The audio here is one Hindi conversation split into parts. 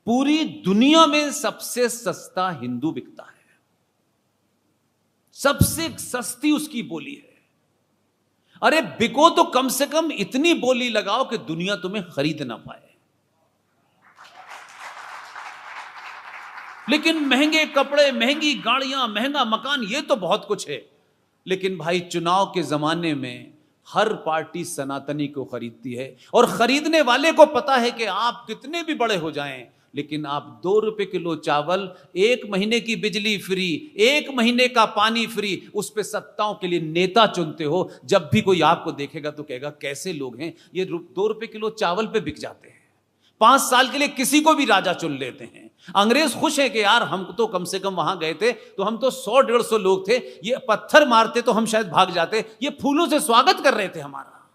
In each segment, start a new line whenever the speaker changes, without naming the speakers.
पूरी दुनिया में सबसे सस्ता हिंदू बिकता है, सबसे सस्ती उसकी बोली है। अरे बिको तो कम से कम इतनी बोली लगाओ कि दुनिया तुम्हें खरीद ना पाए। लेकिन महंगे कपड़े, महंगी गाड़ियां, महंगा मकान, ये तो बहुत कुछ है। लेकिन भाई चुनाव के जमाने में हर पार्टी सनातनी को खरीदती है, और खरीदने वाले को पता है कि आप कितने भी बड़े हो जाएं, लेकिन आप 2 रुपए किलो चावल, 1 महीने की बिजली फ्री, 1 महीने का पानी फ्री, उस पे सत्ताओं के लिए नेता चुनते हो। जब भी कोई आपको देखेगा तो कहेगा कैसे लोग हैं ये, 2 रुपए किलो चावल पे बिक जाते हैं। 5 साल के लिए किसी को भी राजा चुन लेते हैं। अंग्रेज खुश है कि यार हम तो कम से कम वहां गए थे तो हम तो 100-150 लोग थे, ये पत्थर मारते तो हम शायद भाग जाते, ये फूलों से स्वागत कर रहे थे हमारा।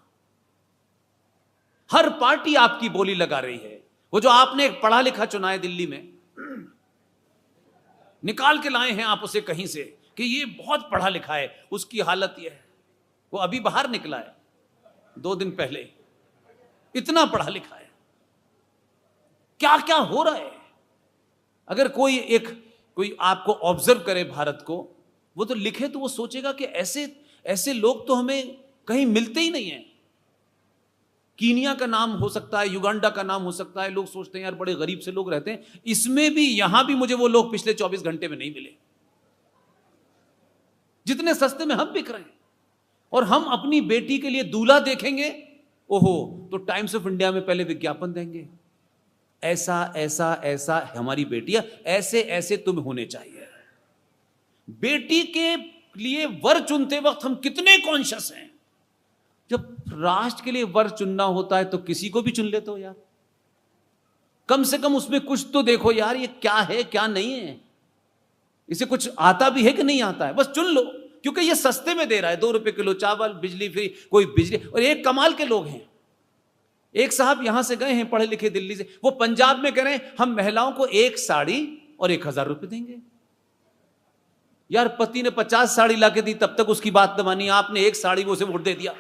हर पार्टी आपकी बोली लगा रही है। वो जो आपने एक पढ़ा लिखा चुना है दिल्ली में, निकाल के लाए हैं आप उसे कहीं से कि ये बहुत पढ़ा लिखा है, उसकी हालत ये है। वो अभी बाहर निकला है 2 दिन पहले, इतना पढ़ा लिखा है। क्या क्या हो रहा है। अगर कोई आपको ऑब्जर्व करे भारत को, वो तो लिखे तो वो सोचेगा कि ऐसे लोग तो हमें कहीं मिलते ही नहीं है। कीनिया का नाम हो सकता है, युगांडा का नाम हो सकता है, लोग सोचते हैं यार बड़े गरीब से लोग रहते हैं, इसमें भी यहां भी मुझे वो लोग पिछले 24 घंटे में नहीं मिले जितने सस्ते में हम बिक रहे हैं। और हम अपनी बेटी के लिए दूल्हा देखेंगे, ओहो, तो टाइम्स ऑफ इंडिया में पहले विज्ञापन देंगे, ऐसा ऐसा ऐसा हमारी बेटियां, ऐसे ऐसे तुम होने चाहिए। बेटी के लिए वर चुनते वक्त हम कितने कॉन्शियस हैं। जब राष्ट्र के लिए वर चुनना होता है तो किसी को भी चुन लेते हो यार, कम से कम उसमें कुछ तो देखो यार, ये क्या है क्या नहीं है, इसे कुछ आता भी है कि नहीं आता है, बस चुन लो। क्योंकि ये सस्ते में दे रहा है, 2 रुपए किलो चावल, बिजली फ्री, कोई बिजली। और एक कमाल के लोग हैं, एक साहब यहां से गए हैं पढ़े लिखे दिल्ली से, वो पंजाब में कह रहे हैं हम महिलाओं को 1 साड़ी और 1000 रुपए देंगे। यार पति ने 50 साड़ी लाके दी तब तक उसकी बात न मानी, आपने 1 साड़ी को उसे वोट दे दिया।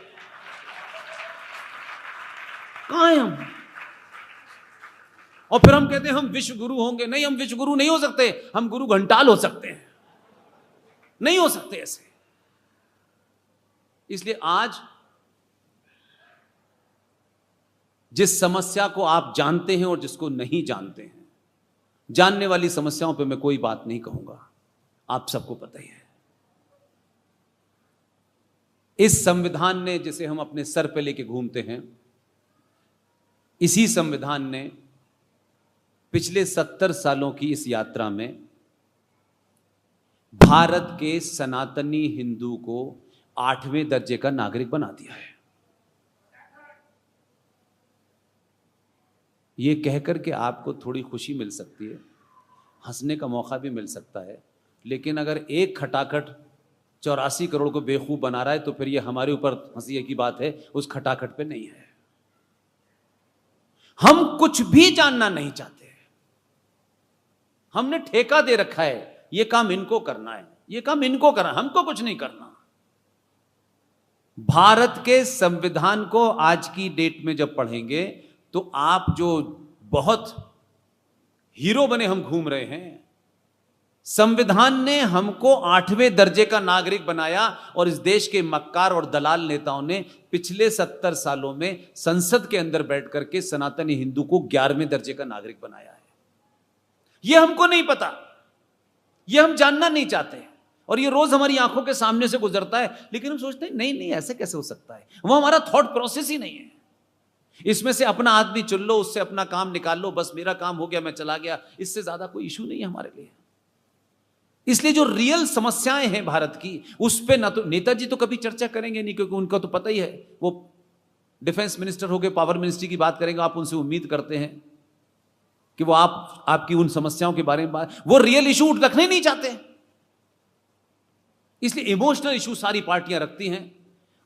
कहां हैं हम? और फिर हम कहते हैं हम विश्व गुरु होंगे। नहीं, हम विश्व गुरु नहीं हो सकते, हम गुरु घंटाल हो सकते हैं, नहीं हो सकते ऐसे। इसलिए आज जिस समस्या को आप जानते हैं और जिसको नहीं जानते हैं, जानने वाली समस्याओं पे मैं कोई बात नहीं कहूंगा, आप सबको पता ही है। इस संविधान ने, जिसे हम अपने सर पे लेके घूमते हैं, इसी संविधान ने पिछले 70 सालों की इस यात्रा में भारत के सनातनी हिंदू को 8वें दर्जे का नागरिक बना दिया है। यह कहकर के आपको थोड़ी खुशी मिल सकती है, हंसने का मौका भी मिल सकता है, लेकिन अगर एक खटाखट 84 करोड़ को बेवकूफ बना रहा है तो फिर यह हमारे ऊपर हंसी की बात है, उस खटाखट पे नहीं है। हम कुछ भी जानना नहीं चाहते, हमने ठेका दे रखा है, यह काम इनको करना है, यह काम इनको करना, हमको कुछ नहीं करना। भारत के संविधान को आज की डेट में जब पढ़ेंगे तो आप जो बहुत हीरो बने हम घूम रहे हैं, संविधान ने हमको 8वें दर्जे का नागरिक बनाया, और इस देश के मक्कार और दलाल नेताओं ने पिछले 70 सालों में संसद के अंदर बैठ करके सनातनी हिंदू को 11वें दर्जे का नागरिक बनाया है। यह हमको नहीं पता, यह हम जानना नहीं चाहते, और यह रोज हमारी आंखों के सामने से गुजरता है, लेकिन हम सोचते हैं नहीं नहीं ऐसे कैसे हो सकता है। वो हमारा थॉट प्रोसेस ही नहीं है। इसमें से अपना आदमी चुन लो, उससे अपना काम निकाल लो, बस मेरा काम हो गया, मैं चला गया, इससे ज्यादा कोई इशू नहीं है हमारे लिए। इसलिए जो रियल समस्याएं हैं भारत की, उस पे ना तो नेताजी तो कभी चर्चा करेंगे नहीं, क्योंकि उनका तो पता ही है, वो डिफेंस मिनिस्टर हो गए, पावर मिनिस्ट्री की बात करेंगे, आप उनसे उम्मीद करते हैं कि वो आपकी उन समस्याओं के बारे में वो रियल इशू रखने नहीं चाहते। इसलिए इमोशनल इशू सारी पार्टियां रखती हैं,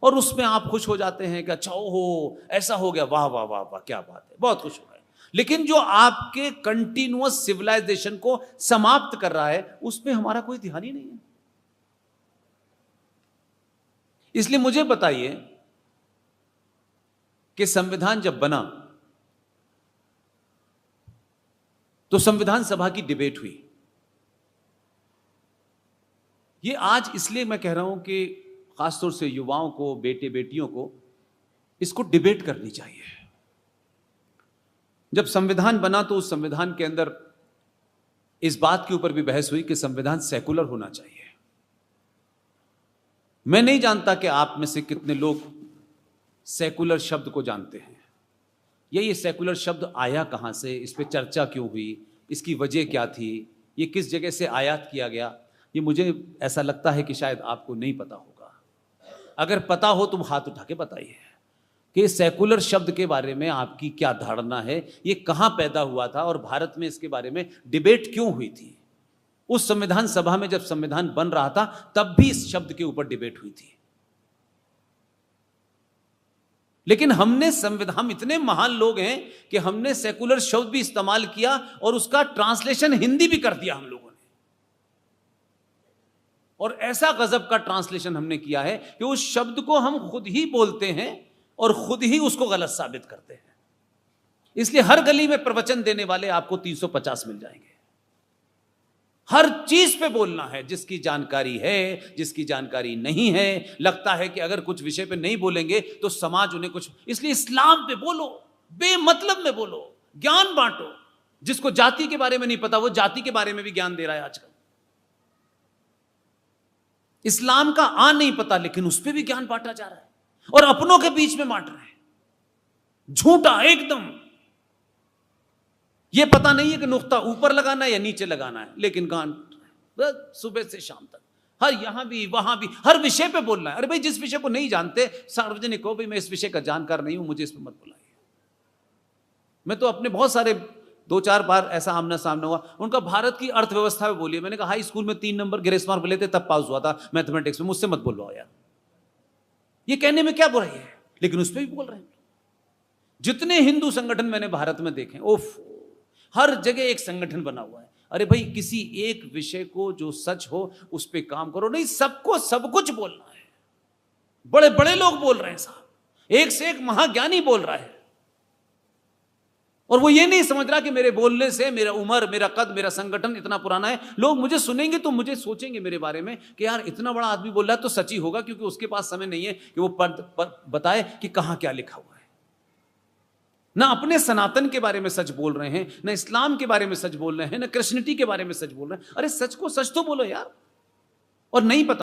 और उसमें आप खुश हो जाते हैं कि अच्छा हो ऐसा हो गया, वाह वाह वाह वाह क्या बात है, बहुत खुश हो गए। लेकिन जो आपके कंटिन्यूअस सिविलाइजेशन को समाप्त कर रहा है, उसमें हमारा कोई ध्यान ही नहीं है। इसलिए मुझे बताइए कि संविधान जब बना तो संविधान सभा की डिबेट हुई। ये आज इसलिए मैं कह रहा हूं कि खासतौर से युवाओं को, बेटे बेटियों को इसको डिबेट करनी चाहिए। जब संविधान बना तो उस संविधान के अंदर इस बात के ऊपर भी बहस हुई कि संविधान सेकुलर होना चाहिए। मैं नहीं जानता कि आप में से कितने लोग सेकुलर शब्द को जानते हैं, या ये सेकुलर शब्द आया कहां से, इस पे चर्चा क्यों हुई, इसकी वजह क्या थी, ये किस जगह से आयात किया गया। ये मुझे ऐसा लगता है कि शायद आपको नहीं पता होगा। अगर पता हो तो हाथ उठा के बताइए कि सेकुलर शब्द के बारे में आपकी क्या धारणा है, ये कहां पैदा हुआ था और भारत में इसके बारे में डिबेट क्यों हुई थी। उस संविधान सभा में जब संविधान बन रहा था तब भी इस शब्द के ऊपर डिबेट हुई थी। लेकिन हम इतने महान लोग हैं कि हमने सेकुलर शब्द भी इस्तेमाल किया और उसका ट्रांसलेशन हिंदी भी कर दिया हम लोगों ने। और ऐसा गजब का ट्रांसलेशन हमने किया है कि उस शब्द को हम खुद ही बोलते हैं और खुद ही उसको गलत साबित करते हैं। इसलिए हर गली में प्रवचन देने वाले आपको 350 मिल जाएंगे। हर चीज पे बोलना है, जिसकी जानकारी है, जिसकी जानकारी नहीं है। लगता है कि अगर कुछ विषय पे नहीं बोलेंगे तो समाज उन्हें कुछ, इसलिए इस्लाम पे बोलो, बेमतलब में बोलो, ज्ञान बांटो। जिसको जाति के बारे में नहीं पता वो जाति के बारे में भी ज्ञान दे रहा है आजकल। इस्लाम का नहीं पता लेकिन उस पर भी ज्ञान बांटा जा रहा है और अपनों के बीच में बांट रहे हैं। झूठा एकदम। यह पता नहीं है कि नुक्ता ऊपर लगाना है या नीचे लगाना है, लेकिन गान सुबह से शाम तक हर यहां भी वहां भी हर विषय पे बोलना है। अरे भाई, जिस विषय को नहीं जानते सार्वजनिक हो, भाई मैं इस विषय का जानकार नहीं हूं, मुझे इस पर मत बुलाइए। मैं तो अपने बहुत सारे 2-4 बार ऐसा आमना सामना हुआ, उनका भारत की अर्थव्यवस्था में बोलिए। मैंने कहा हाई स्कूल में 3 नंबर ग्रेस मार्क मिले थे तब पास हुआ था मैथमेटिक्स में, मुझसे मत बोलवाओ यार। ये कहने में क्या बुराई है, लेकिन उस पर भी बोल रहे हैं। जितने हिंदू संगठन मैंने भारत में देखे, ओफ, हर जगह एक संगठन बना हुआ है। अरे भाई, किसी एक विषय को जो सच हो उस पर काम करो, नहीं सबको सब कुछ बोलना है। बड़े बड़े लोग बोल रहे हैं साहब, एक से एक महाज्ञानी बोल रहा है और वो ये नहीं समझ रहा कि मेरे बोलने से मेरा उम्र, मेरा कद, मेरा संगठन इतना पुराना है। लोग मुझे सुनेंगे तो मुझे सोचेंगे मेरे बारे में कि यार इतना बड़ा आदमी बोल रहा है तो सच ही होगा, क्योंकि उसके पास समय नहीं है कि वो बताए कि कहां क्या लिखा हुआ है। ना अपने सनातन के बारे में सच बोल रहे हैं, ना इस्लाम के बारे में सच बोल रहे हैं, ना क्रिश्चियनिटी के बारे में सच बोल रहे हैं। अरे सच को सच तो बोलो यार। और नहीं पता